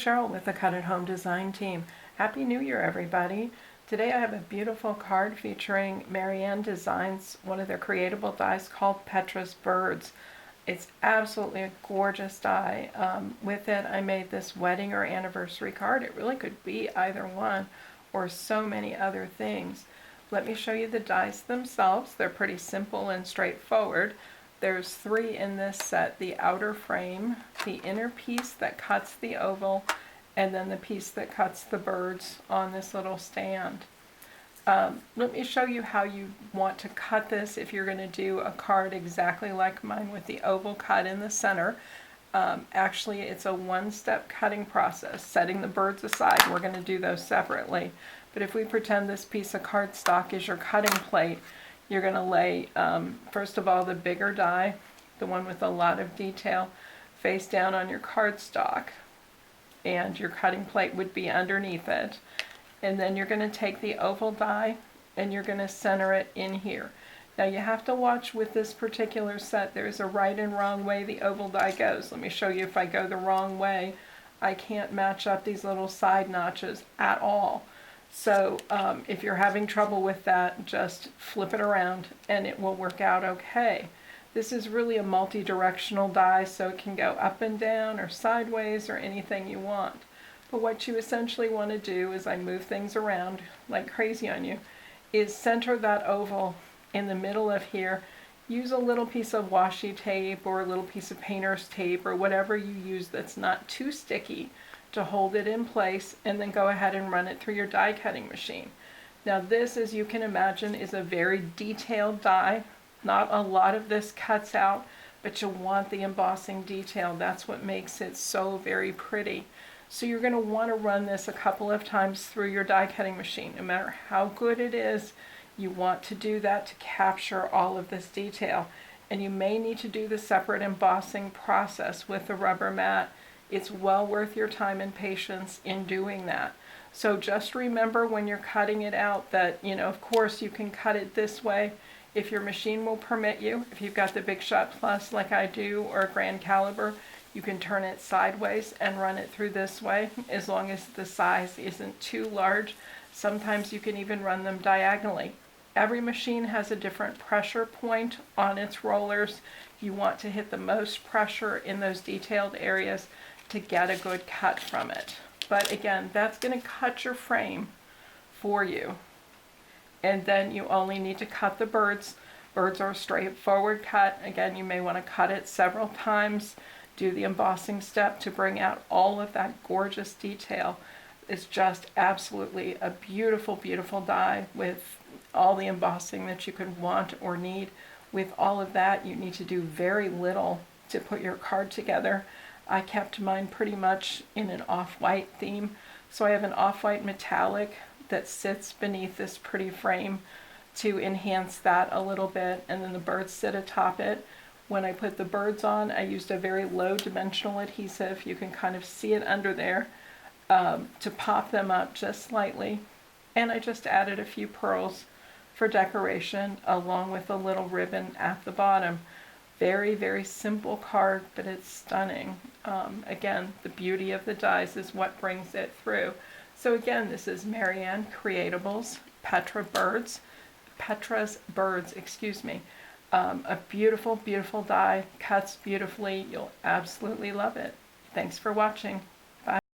Cheryl with the Cut at Home Design team. Happy New Year, everybody. Today I have a beautiful card featuring Marianne Designs, one of their creatable dies called Petra's Birds. It's absolutely a gorgeous die. With it I made this wedding or anniversary card. It really could be either one or so many other things. Let me show you the dies themselves. They're pretty simple and straightforward. There's 3 in this set: the outer frame, the inner piece that cuts the oval, and then the piece that cuts the birds on this little stand. Let me show you how you want to cut this if you're going to do a card exactly like mine with the oval cut in the center. Actually, it's a one-step cutting process. Setting the birds aside, we're going to do those separately. But if we pretend this piece of cardstock is your cutting plate, you're going to lay, first of all, the bigger die, the one with a lot of detail, face down on your cardstock, and your cutting plate would be underneath it. And then you're going to take the oval die and you're going to center it in here. Now you have to watch with this particular set. There's a right and wrong way the oval die goes. Let me show you. If I go the wrong way, I can't match up these little side notches at all. So if you're having trouble with that, just flip it around and it will work out okay. This is really a multi-directional die, so it can go up and down or sideways or anything you want. But what you essentially want to do, as I move things around like crazy on you, is center that oval in the middle of here. Use a little piece of washi tape or a little piece of painter's tape or whatever you use that's not too sticky to hold it in place, and then go ahead and run it through your die cutting machine. Now this, as you can imagine, is a very detailed die. Not a lot of this cuts out, but you want the embossing detail. That's what makes it so very pretty. So you're going to want to run this a couple of times through your die cutting machine. No matter how good it is, you want to do that to capture all of this detail. And you may need to do the separate embossing process with the rubber mat. It's well worth your time and patience in doing that. So just remember when you're cutting it out that, of course you can cut it this way if your machine will permit you. If you've got the Big Shot Plus like I do, or a Grand Caliber, you can turn it sideways and run it through this way, as long as the size isn't too large. Sometimes you can even run them diagonally. Every machine has a different pressure point on its rollers. You want to hit the most pressure in those detailed areas to get a good cut from it. But again, that's going to cut your frame for you. And then you only need to cut the birds. Birds are a straightforward cut. Again, you may want to cut it several times. Do the embossing step to bring out all of that gorgeous detail. It's just absolutely a beautiful, beautiful die with all the embossing that you could want or need. With all of that, you need to do very little to put your card together. I kept mine pretty much in an off-white theme. So I have an off-white metallic that sits beneath this pretty frame to enhance that a little bit, and then the birds sit atop it. When I put the birds on, I used a very low dimensional adhesive. You can kind of see it under there, to pop them up just slightly. And I just added a few pearls for decoration along with a little ribbon at the bottom. Very, very simple card, but it's stunning. Again, the beauty of the dies is what brings it through. So again, this is Marianne Creatables, Petra's Birds, excuse me. A beautiful, beautiful die, cuts beautifully. You'll absolutely love it. Thanks for watching. Bye.